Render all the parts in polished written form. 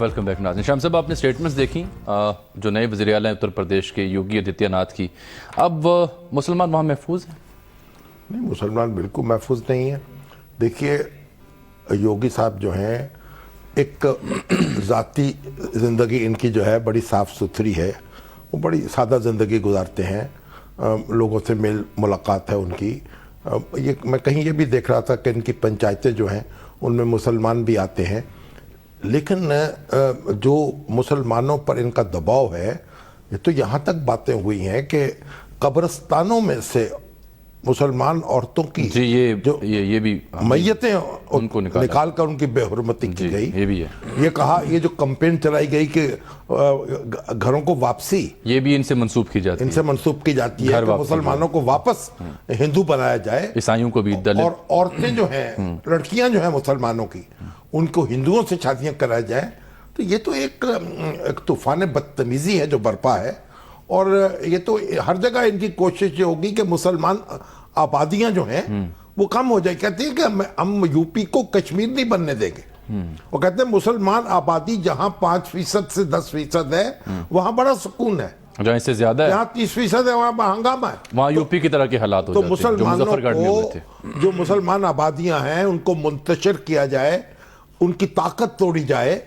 Welcome back ناظرین. شام صاحب، آپ نے سٹیٹمنٹس دیکھی جو نئے وزیر اعلیٰ اتر پردیش کے یوگی آدتیہ ناتھ کی. اب مسلمان وہاں محفوظ ہیں؟ نہیں، مسلمان بالکل محفوظ نہیں ہیں. دیکھیے، یوگی صاحب جو ہیں، ایک ذاتی زندگی ان کی جو ہے بڑی صاف ستھری ہے. وہ بڑی سادہ زندگی گزارتے ہیں. لوگوں سے میل ملاقات ہے ان کی. میں کہیں یہ بھی دیکھ رہا تھا کہ ان کی پنچایتیں جو ہیں ان میں مسلمان بھی آتے ہیں. لیکن جو مسلمانوں پر ان کا دباؤ ہے، یہ تو یہاں تک باتیں ہوئی ہیں کہ قبرستانوں میں سے مسلمان عورتوں کی جی یہ بھی میتیں ان کو نکال کر ان کی بے حرمتی کی گئی. یہ بھی ہے. یہ کہا، یہ جو کمپین چلائی گئی کہ گھروں کو واپسی، یہ بھی ان سے منسوب کی جاتی ہے. ان سے منسوب کی جاتی ہے کہ مسلمانوں کو واپس ہندو بنایا جائے. عیسائیوں کو بھی دلت، اور عورتیں جو ہیں، لڑکیاں جو ہیں مسلمانوں کی، ان کو ہندوؤں سے شادیاں کرایا جائیں. تو یہ تو ایک طوفان بدتمیزی ہے جو برپا ہے. اور یہ تو ہر جگہ ان کی کوشش یہ ہوگی کہ مسلمان آبادیاں جو ہیں وہ کم ہو جائے. کہتے ہیں کہ ہم یو پی کو کشمیر نہیں بننے دیں گے. وہ کہتے ہیں مسلمان آبادی جہاں 5% سے 10% ہے وہاں بڑا سکون ہے. جہاں اس سے زیادہ ہے، جہاں 30% ہے وہاں ہنگامہ ہے. وہاں یو پی کی طرح کے حالات ہو تو جاتے ہیں جو مظفر گڑھ میں ہوئے تھے. جو مسلمان آبادیاں ہیں ان کو منتشر کیا جائے، ان کی طاقت توڑی جائے،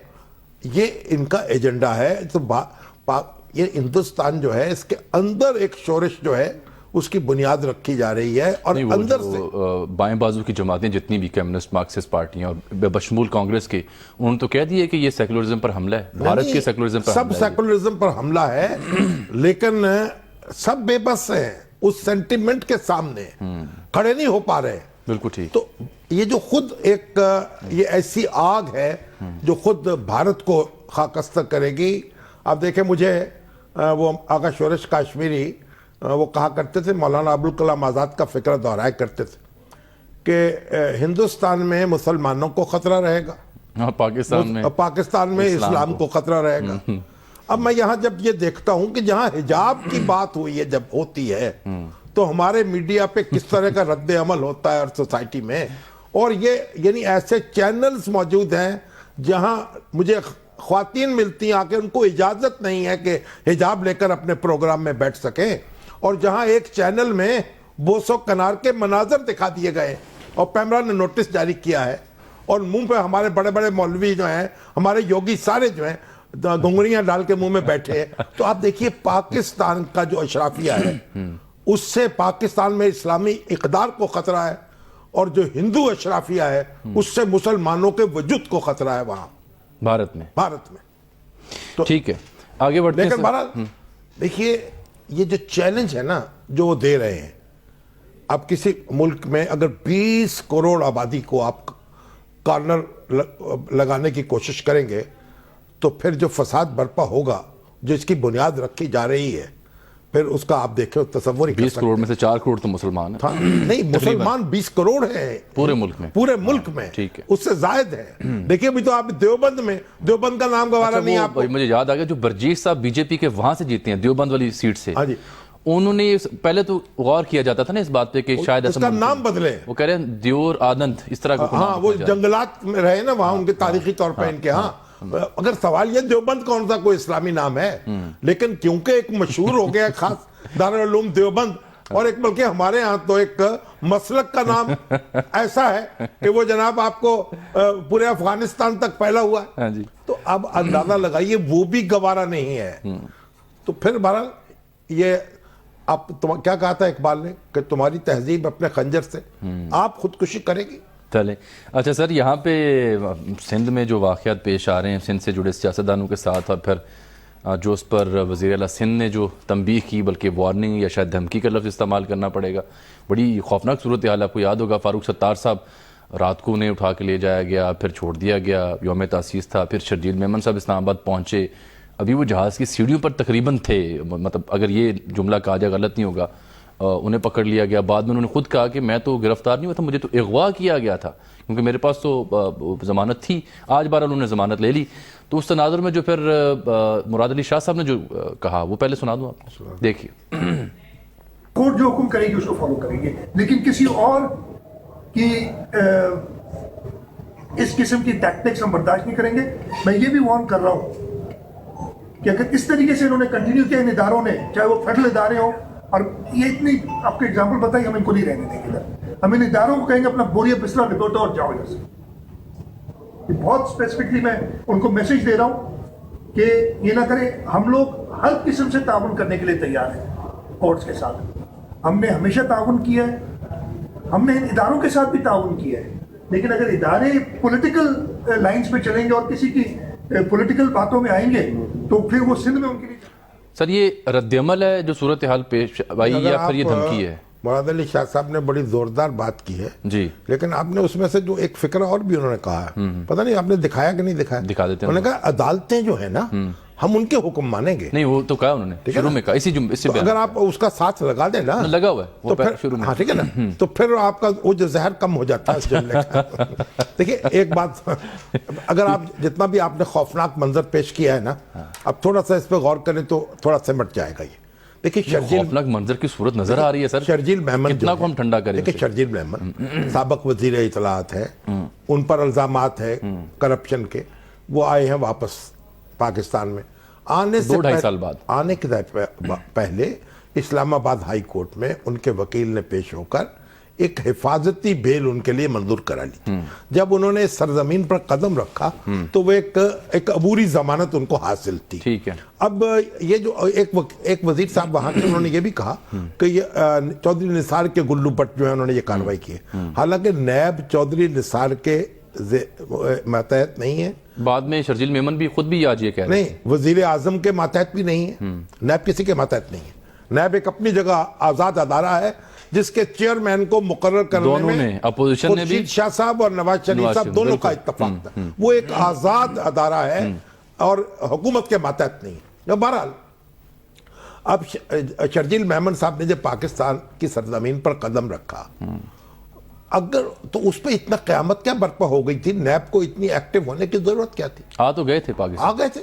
یہ ان کا ایجنڈا ہے. تو یہ ہندوستان جو ہے، اس کے اندر ایک شورش جو ہے اس کی بنیاد رکھی جا رہی ہے. اور اندر سے بائیں بازو کی جماعتیں جتنی بھی کمیونسٹ مارکسسٹ پارٹیاں اور بشمول کانگریس کی، انہوں نے تو کہہ دیا کہ یہ سیکولرزم پر حملہ ہے، بھارت کے سیکولرزم پر حملہ ہے. سب سیکولرزم پر حملہ ہے. لیکن سب بے بس ہیں اس سینٹیمنٹ کے سامنے، کھڑے نہیں ہو پا رہے. بالکل ٹھیک. تو یہ جو خود ایک یہ ایسی آگ ہے جو خود بھارت کو خاکستر کرے گی. آپ دیکھیں، مجھے وہ آقا شورش کاشمیری وہ کہا کرتے تھے، مولانا ابوالکلام آزاد کا فکرہ دہرایا کرتے تھے کہ ہندوستان میں مسلمانوں کو خطرہ رہے گا، پاکستان میں اسلام کو خطرہ رہے گا. اب میں یہاں جب یہ دیکھتا ہوں کہ جہاں حجاب کی بات ہوئی ہے، جب ہوتی ہے تو ہمارے میڈیا پہ کس طرح کا رد عمل ہوتا ہے اور سوسائٹی میں. اور یہ یعنی ایسے چینلز موجود ہیں جہاں مجھے خواتین ملتی ہیں آ کے، ان کو اجازت نہیں ہے کہ حجاب لے کر اپنے پروگرام میں بیٹھ سکیں. اور جہاں ایک چینل میں بوس و کنار کے مناظر دکھا دیے گئے اور پیمرا نے نوٹس جاری کیا ہے، اور منہ پہ ہمارے بڑے بڑے مولوی جو ہیں، ہمارے یوگی سارے جو ہیں گنگریاں ڈال کے منہ میں بیٹھے ہیں. تو آپ دیکھیے پاکستان کا جو اشرافیہ ہے، اس سے پاکستان میں اسلامی اقدار کو خطرہ ہے، اور جو ہندو اشرافیہ ہے اس سے مسلمانوں کے وجود کو خطرہ ہے وہاں بھارت میں. تو ٹھیک ہے، آگے بڑھتے ہیں. لیکن بہرحال دیکھیے، یہ جو چیلنج ہے نا جو وہ دے رہے ہیں، اب کسی ملک میں اگر 20 کروڑ آبادی کو آپ کارنر لگانے کی کوشش کریں گے تو پھر جو فساد برپا ہوگا، جو اس کی بنیاد رکھی جا رہی ہے، پھر اس کا آپ دیکھیں تصور ہی 20 کروڑ میں سے 4 کروڑ تو مسلمان ہیں. نہیں، مسلمان 20 کروڑ ہیں پورے ملک میں. ٹھیک ہے، اس سے زائد ہے. دیکھیے ابھی تو آپ دیوبند کا نام گوارا نہیں آپ کو. مجھے یاد آ گیا، جو برجیش صاحب بی جے پی کے وہاں سے جیتے ہیں دیوبند والی سیٹ سے، انہوں نے پہلے تو غور کیا جاتا تھا نا اس بات پہ کہ شاید اس کا نام بدلے. وہ کہہ رہے ہیں دیور آنند، اس طرح کا. ہاں، وہ جنگلات میں رہے نا وہاں، ان کے تاریخی طور پہ ان کے ہاں. اگر سوال یہ دیوبند کون سا کوئی اسلامی نام ہے، لیکن کیونکہ ایک مشہور ہو گیا خاص دارالعلوم دیوبند، اور ایک بلکہ ہمارے ہاں تو ایک مسلک کا نام ایسا ہے کہ وہ جناب آپ کو پورے افغانستان تک پھیلا ہوا ہے. تو اب اندازہ لگائیے وہ بھی گوارا نہیں ہے. تو پھر بہرحال یہ آپ کیا کہا تھا اقبال نے کہ تمہاری تہذیب اپنے خنجر سے آپ خودکشی کرے گی. چلیں اچھا سر، یہاں پہ سندھ میں جو واقعات پیش آ رہے ہیں سندھ سے جڑے سیاستدانوں کے ساتھ، اور پھر جو اس پر وزیر اعلیٰ سندھ نے جو تنبیہ کی، بلکہ وارننگ یا شاید دھمکی کا لفظ استعمال کرنا پڑے گا، بڑی خوفناک صورتحال. آپ کو یاد ہوگا فاروق ستار صاحب رات کو انہیں اٹھا کے لے جایا گیا، پھر چھوڑ دیا گیا، یوم تاسیس تھا، پھر شرجیل میمن صاحب اسلام آباد پہنچے، ابھی وہ جہاز کی سیڑھیوں پر تقریباً تھے، مطلب اگر یہ جملہ کہا جائے غلط نہیں ہوگا، انہیں پکڑ لیا گیا. بعد میں انہوں نے خود کہا کہ میں تو گرفتار نہیں ہوا تھا، مجھے تو اغوا کیا گیا تھا کیونکہ میرے پاس تو ضمانت تھی. آج بار انہوں نے ضمانت لے لی. تو اس تناظر میں جو پھر مراد علی شاہ صاحب نے جو کہا وہ پہلے سنا دوں آپ کو، دیکھیے. کورٹ جو حکم کرے گی اس کو فالو کریں گے، لیکن کسی اور کی اس قسم کی ٹیکٹکس ہم برداشت نہیں کریں گے. میں یہ بھی وارن کر رہا ہوں کہ اگر اس طریقے سے انہوں نے کنٹینیو کیا ان اداروں نے, چاہے وہ فیڈرل ادارے ہوں, اور یہ اتنی آپ کے اگزامپل بتائی, ہم ان کو نہیں رہنے دیں گے ادھر. ہم ان اداروں کو کہیں گے اپنا بوریا بستر لپیٹو اور جاؤ ادھر سے. یہ بہت اسپیسیفکلی میں ان کو میسج دے رہا ہوں کہ یہ نہ کریں. ہم لوگ ہر قسم سے تعاون کرنے کے لیے تیار ہیں کورٹس کے ساتھ. ہم نے ہمیشہ تعاون کیا ہے, ہم نے ان اداروں کے ساتھ بھی تعاون کیا ہے, لیکن اگر ادارے پولیٹیکل لائنز پہ چلیں گے اور کسی کی پولیٹیکل باتوں میں آئیں گے تو پھر وہ سندھ میں ان کے لیے. سر یہ رد عمل ہے جو صورتحال پیش آئی یا پھر یہ دھمکی ہے؟ مراد علی شاہ صاحب نے بڑی زوردار بات کی ہے جی, لیکن آپ نے اس میں سے جو ایک فکرہ اور بھی انہوں نے کہا ہے, پتہ نہیں آپ نے دکھایا کہ نہیں دکھایا. دکھا دیتے ہیں. انہوں نے کہا عدالتیں جو ہے نا ہم ان کے حکم مانیں گے. نہیں وہ تو کہا انہوں نے شروع میں کہا, اس سے اگر آپ اس کا ساتھ لگا دیں نا, لگا ہوا ہے تو پھر ہاں ٹھیک ہے نا, تو پھر آپ کا وہ جو زہر کم ہو جاتا ہے اس جملے کا. دیکھیے ایک بات, اگر آپ جتنا بھی آپ نے خوفناک منظر پیش کیا ہے نا, اب تھوڑا سا اس پہ غور کریں تو تھوڑا سمٹ جائے گا. یہ دیکھیے خوفناک منظر کی صورت نظر آ رہی ہے سر. شرجیل مہمن کتنا کو ہم ٹھنڈا کریں. دیکھیے شرجیل مہمن سابق وزیر اطلاعات ہے, ان پر الزامات ہے کرپشن کے, وہ آئے ہیں واپس پاکستان میں. آنے سے 2-2.5 سال بعد, آنے کے پہلے اسلام آباد ہائی کورٹ میں ان کے وکیل نے پیش ہو کر ایک حفاظتی بیل ان کے لیے منظور کرا لی. جب انہوں نے سرزمین پر قدم رکھا تو وہ ایک عبوری ضمانت ان کو حاصل تھی. ٹھیک ہے. اب یہ جو ایک وزیر صاحب وہاں کے, انہوں نے یہ بھی کہا کہ یہ چودھری نثار کے گلو بٹ جو ہے انہوں نے یہ کارروائی کی ہے, حالانکہ نیب چودھری نثار کے ماتحت نہیں ہے. بعد میں شرجیل میمن بھی خود بھی آج یہ کہہ رہے ہیں نہیں, وزیر اعظم کے ماتحت بھی نہیں ہے, نیب کسی کے ماتحت نہیں ہے. نیب ایک اپنی جگہ آزاد ادارہ ہے جس کے چیئرمین کو مقرر کرنے میں اپوزیشن نے بھی خورشید شاہ صاحب اور نواز شریف صاحب دونوں کا اتفاق تھا. وہ ایک آزاد ادارہ ہے اور حکومت کے ماتحت نہیں ہے. بہرحال اب شرجیل مہمن صاحب نے جب پاکستان کی سرزمین پر قدم رکھا, اگر تو اس پہ اتنا قیامت کیا برپا ہو گئی تھی, نیب کو اتنی ایکٹیو ہونے کی ضرورت کیا تھی؟ آ تو گئے تھے پاکستان, آ گئے تھے.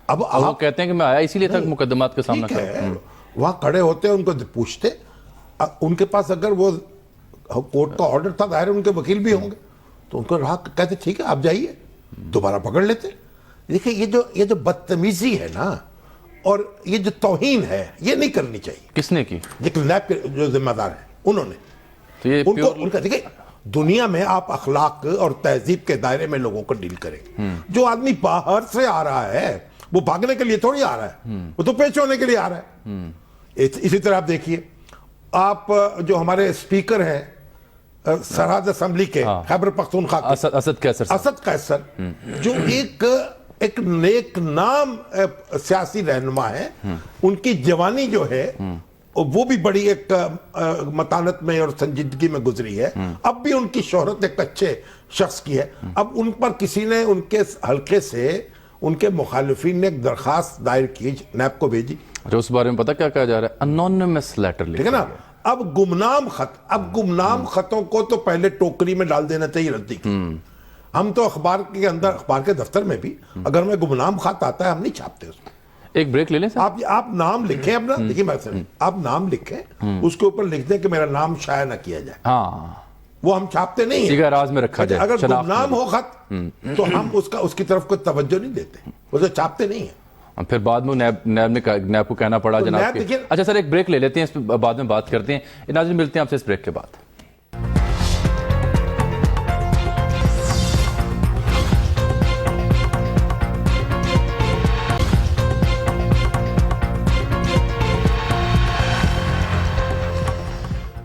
اب وہ کہتے ہیں کہ میں آیا اسی لیے تھا مقدمات کا سامنا کرنا. وہاں کھڑے ہوتے ان کو پوچھتے, ان کے پاس اگر وہ کورٹ کا آرڈر تھا, ظاہر ان کے وکیل بھی ہوں گے, تو ان کو رہا کہتے ٹھیک ہے آپ جائیے, دوبارہ پکڑ لیتے. دیکھیں یہ جو بدتمیزی ہے نا, اور یہ جو توہین ہے, یہ نہیں کرنی چاہیے. کس نے کی؟ نیب کے جو ذمہ دار ہیں انہوں نے. تو یہ ان کا دیکھیں, دنیا میں آپ اخلاق اور تہذیب کے دائرے میں لوگوں کو ڈیل کریں. جو آدمی باہر سے آ رہا ہے وہ بھاگنے کے لیے تھوڑی آ رہا ہے, وہ تو پیش ہونے کے لیے آ رہا ہے. اسی طرح آپ دیکھیے, آپ جو ہمارے اسپیکر ہیں سرحد اسمبلی کے خیبر پختونخوا کے, اسد قیصر, جو ایک نیک نام سیاسی رہنما ہے, ان کی جوانی جو ہے وہ بھی بڑی ایک متانت میں اور سنجیدگی میں گزری ہے. اب بھی ان کی شہرت ایک اچھے شخص کی ہے. اب ان پر کسی نے ان کے حلقے سے ان کے مخالفین نے ایک درخواست دائر کی, نیب کو بھیجی. جو اس بارے میں پتہ کیا کہا جا رہا ہے, انونیمس لیٹر لکھا. ٹھیک ہے نا. اب گمنام خطوں کو تو پہلے ٹوکری میں ڈال دینا چاہیے ردی کی. ہم تو اخبار کے اندر, اخبار کے دفتر میں بھی اگر ہمیں گمنام خط آتا ہے ہم نہیں چھاپتے اس میں. ایک بریک لے لیں سر. آپ نام لکھیں اپنا, دیکھیں میں آپ نام لکھیں, اس کے اوپر لکھ دیں کہ میرا نام شائع نہ کیا جائے. ہاں, وہ ہم چھاپتے نہیں ہیں, راز میں رکھا جائے. اگر گمنام ہو خط تو ہم اس کی طرف کوئی توجہ نہیں دیتے, وہ تو چھاپتے نہیں ہیں. پھر بعد میں نیب کو کہنا پڑا جناب کے. اچھا سر ایک بریک لے لیتے ہیں, اس پہ بعد میں بات کرتے ہیں. ناظرین ملتے ہیں آپ سے اس بریک کے بعد.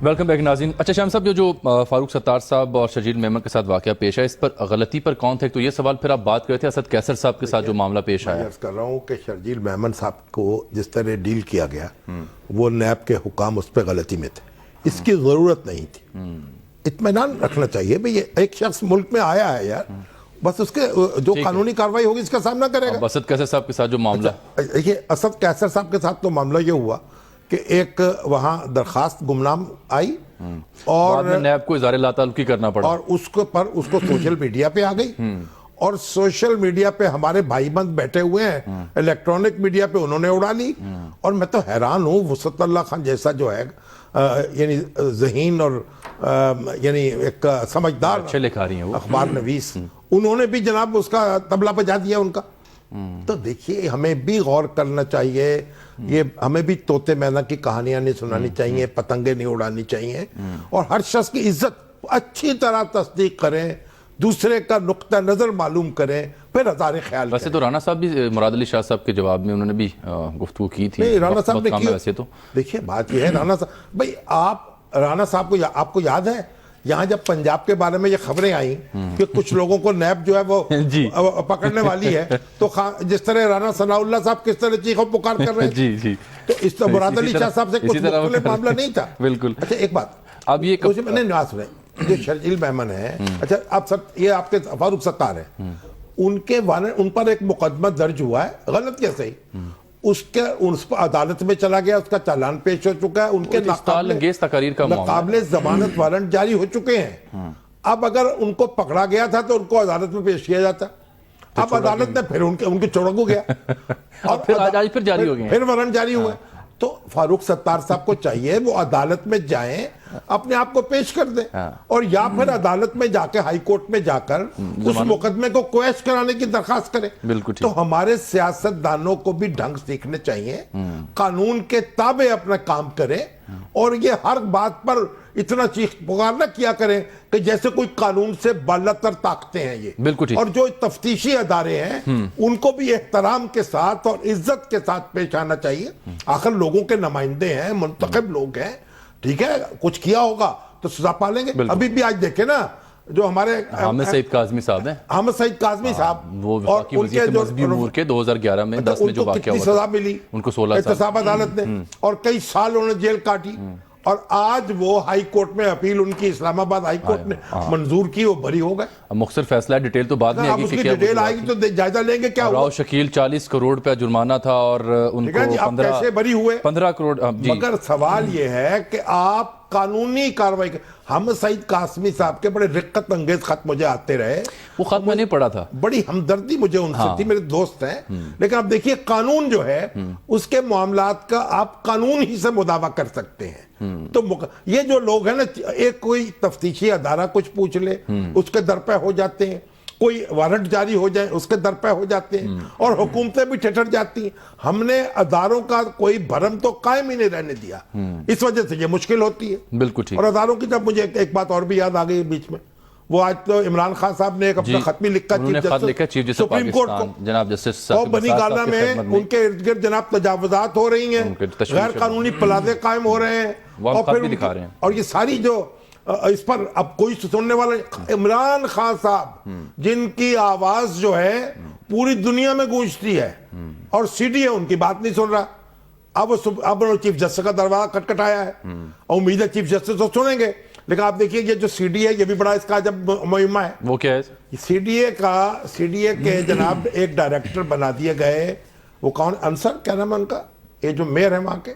ویلکم بیک ناظرین. اچھا شام صاحب, جو فاروق ستار صاحب اور شرجیل میمن کے ساتھ واقعہ پیش ہے, اس پر غلطی پر کون تھے؟ تو یہ سوال پھر آپ بات کرتے ہیں اسد قیصر صاحب کے ساتھ جو معاملہ پیش آیا. میں عرض کر رہا ہوں کہ شرجیل میمن صاحب کو جس طرح ڈیل کیا گیا, وہ نیب کے حکام اس پہ غلطی میں تھے, اس کی ضرورت نہیں تھی. اطمینان رکھنا چاہیے بھئی, ایک شخص ملک میں آیا ہے یار, بس اس کے جو قانونی کارروائی ہوگی اس کا سامنا کرے گا. اسد قیصر صاحب کے ساتھ جو معاملہ, دیکھیے اسد قیصر صاحب کے ساتھ تو معاملہ یہ ہوا کہ ایک وہاں درخواست گمنام آئی اور نیب کو اظہار لا تعلقی کرنا پڑا, اور اس کو سوشل میڈیا پہ آ گئی, اور سوشل میڈیا پہ ہمارے بھائی بند بیٹھے ہوئے ہیں, الیکٹرانک میڈیا پہ انہوں نے اڑا لی. اور میں تو حیران ہوں, وسعت اللہ خان جیسا جو ہے یعنی ذہین اور یعنی ایک سمجھدار اچھے لکھا رہی ہیں وہ اخبار نویس، انہوں نے بھی جناب اس کا تبلہ بجا دیا ان کا. تو دیکھیے ہمیں بھی غور کرنا چاہیے، یہ ہمیں بھی طوطے مینا کی کہانیاں نہیں سنانی چاہیے، پتنگیں نہیں اڑانی چاہیے، اور ہر شخص کی عزت اچھی طرح تصدیق کریں، دوسرے کا نقطہ نظر معلوم کریں، پھر ہزارے خیال ویسے تو رانا صاحب بھی مراد علی شاہ صاحب کے جواب میں انہوں نے بھی گفتگو کی تھی. نہیں، رانا صاحب نے کام ہے ویسے تو. دیکھیے بات یہ ہے، رانا صاحب بھائی رانا صاحب کو آپ کو یاد ہے یہاں جب پنجاب کے بارے میں یہ خبریں آئیں کہ کچھ لوگوں کو نیب جو ہے وہ جی پکڑنے والی ہے، تو جس طرح رانا ثناء اللہ صاحب کس طرح چیخ و پکار کر رہے جی جی تو اس طرح مراد علی شاہ صاحب سے کچھ مختلف معاملہ نہیں تھا. بالکل. اچھا ایک بات اب یہ میں نے نواز سنے جو شرجیل میمن ہے، اچھا آپ سب یہ آپ کے فاروق ستار ہیں، ان پر ایک مقدمہ درج ہوا ہے غلط کیسے ہی، اس پر عدالت میں چلا گیا، اس کا چالان پیش ہو چکا ہے، ان کے ناقابل ضمانت وارنٹ جاری ہو چکے ہیں. اب اگر ان کو پکڑا گیا تھا تو ان کو عدالت میں پیش کیا جاتا، اب عدالت نے پھر ان کے چھوڑ کو گیا اور پھر جاری ہو گئے، پھر وارنٹ جاری ہوئے. تو فاروق ستار صاحب کو چاہیے وہ عدالت میں جائیں، اپنے آپ کو پیش کر دیں، اور یا پھر عدالت میں جا کے ہائی کورٹ میں جا کر اس مقدمے کو کویش کرانے کی درخواست کریں. بالکل. تو ہمارے سیاست دانوں کو بھی ڈھنگ سیکھنے چاہیے، قانون کے تابع اپنا کام کریں، اور یہ ہر بات پر اتنا چیخ پکار نہ کیا کریں کہ جیسے کوئی قانون سے بالاتر طاقتیں ہیں یہ. بالکل. اور جو تفتیشی ادارے ہیں ان کو بھی احترام کے ساتھ اور عزت کے ساتھ پیش آنا چاہیے. آخر لوگوں کے نمائندے ہیں، منتخب لوگ ہیں، ٹھیک ہے، کچھ کیا ہوگا تو سزا پالیں گے. ابھی بھی آج دیکھیں نا جو ہمارے حامد سعید کاظمی صاحب ہیں، حامد سعید کاظمی صاحب، وہ وفاقی وزیر مذہبی امور کے 2011 میں 10 میں جو واقعہ ہوا، سزا ملی ان کو 16 سال احتساب عدالت نے، اور کئی سال انہوں نے جیل کاٹی، اور آج وہ ہائی کورٹ میں اپیل ان کی اسلام آباد ہائی کورٹ نے منظور کی، وہ بری ہو گئے. اب مختصر فیصلہ ہے، ڈیٹیل تو بعد میں اب اس کی ڈیٹیل آئے گی تو جائزہ لیں گے کیا ہوا. راؤ شکیل 40 کروڑ روپے جرمانہ تھا اور ان کو 15 کروڑ. مگر سوال یہ ہے کہ آپ قانونی کاروائی حامد سعید قاسمی صاحب کے بڑے رقت انگیز خط مجھے آتے رہے، وہ خط میں نہیں پڑھا تھا، بڑی ہمدردی مجھے ان سے تھی، میرے دوست ہیں، لیکن اب دیکھیے قانون جو ہے اس کے معاملات کا آپ قانون ہی سے مداوع کر سکتے ہیں. تو یہ جو لوگ ہیں نا، ایک کوئی تفتیشی ادارہ کچھ پوچھ لے اس کے در پہ ہو جاتے ہیں، کوئی وارنٹ جاری ہو جائے اس کے در پہ ہو جاتے ہیں، اور حکومتیں بھی ٹھٹر جاتی ہیں. ہم نے اداروں کا کوئی بھرم تو قائم ہی نہیں رہنے دیا، اس وجہ سے یہ مشکل ہوتی ہے. بالکل ٹھیک. اور اداروں کی جب مجھے ایک بات اور بھی یاد آ گئی بیچ میں، وہ آج تو عمران خان صاحب نے ایک اپنا خط بھی لکھا چیف جسٹس سپریم کورٹ کو، جناب جسٹس اور بنی گالا میں ان کے ارد گرد جناب تجاوزات ہو رہی ہیں، غیر قانونی پلازے قائم ہو رہے ہیں، اور یہ ساری جو اس پر اب کوئی سننے والا. عمران خان صاحب جن کی آواز جو ہے پوری دنیا میں گونجتی ہے، اور سی ڈی اے ان کی بات نہیں سن رہا. اب چیف جسٹس کا دروازہ کھٹکھٹایا ہے، اور امید ہے چیف جسٹس تو سنیں گے. لیکن آپ دیکھیے یہ جو سی ڈی اے، یہ بھی بڑا اس کا جب مہمہ ہے. وہ کیا ہے؟ سی ڈی اے کے جناب ایک ڈائریکٹر بنا دیے گئے. وہ کون؟ انصر کیا نام ہے ان کا، یہ جو میئر ہیں وہاں کے،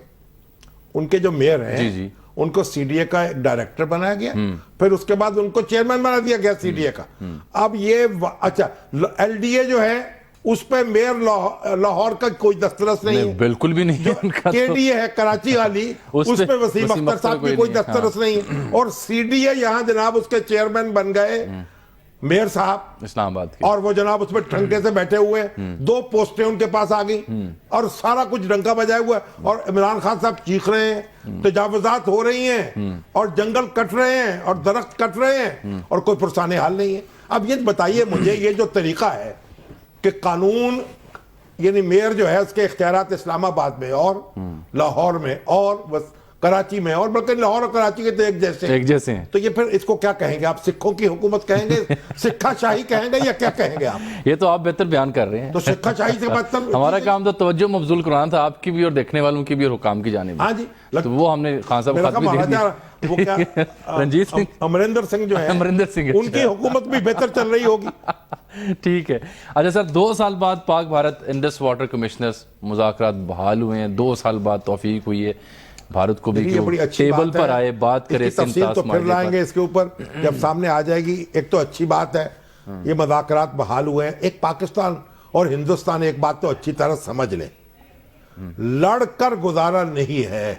ان کے جو میئر ہیں ان کو سی ڈی اے کا ایک ڈائریکٹر بنایا گیا، پھر اس کے بعد ان کو چیئرمین بنا دیا گیا سی ڈی اے کا. اب یہ اچھا ایل ڈی اے جو ہے اس پہ میئر لاہور کا کوئی دسترس نہیں ہے، بالکل بھی نہیں. کے ڈی اے ہے کراچی والی، اس پہ وسیم اختر صاحب کی کوئی دسترس نہیں ہے. اور سی ڈی اے یہاں جناب اس کے چیئرمین بن گئے میئر صاحب اسلام آباد کے، اور وہ جناب اس میں ٹھنکے سے بیٹھے ہوئے، 2 پوسٹیں ان کے پاس آ گئی، اور سارا کچھ ڈنکا بجائے ہوا ہے. اور عمران خان صاحب چیخ رہے ہیں، تجاوزات ہو رہی ہیں، اور جنگل کٹ رہے ہیں، اور درخت کٹ رہے ہیں، اور کوئی پرسان حال نہیں ہے. اب یہ بتائیے مجھے، یہ جو طریقہ ہے کہ قانون، یعنی میئر جو ہے اس کے اختیارات اسلام آباد میں اور لاہور میں اور کراچی میں، اور بلکہ لاہور اور کراچی کے تو ایک جیسے ہیں، تو یہ پھر اس کو کیا کہیں گے آپ؟ سکھوں کی حکومت کہیں گے، سکھا شاہی کہیں گے، یا کیا کہیں گے آپ؟ یہ تو آپ بہتر بیان کر رہے ہیں. تو سکھا شاہی سے مطلب ہمارا کام تو توجہ مبذول کرانا تھا، آپ کی بھی اور دیکھنے والوں کی بھی اور حکام کی جانب. ہاں جی، تو وہ ہم نے خان صاحب خط بھی دے دیا. رنجیت سنگھ، امریندر سنگھ جو ہے، امریندر سنگھ، ان کی حکومت بھی بہتر چل رہی ہوگی. ٹھیک ہے. اچھا سر، 2 سال بعد پاک بھارت انڈس واٹر کمشنرز مذاکرات بحال ہوئے ہیں، 2 سال بعد توفیق ہوئی ہے بھارت کو بھی کہ ٹیبل پر آئے، بات کرے. تفصیل تو پھر لائیں گے اس کے اوپر جب سامنے آ جائے گی. ایک تو اچھی بات ہے یہ مذاکرات بحال ہوئے ہیں. ایک پاکستان اور ہندوستان ایک بات تو اچھی طرح سمجھ لیں، لڑ کر گزارا نہیں ہے.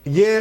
یہ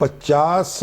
50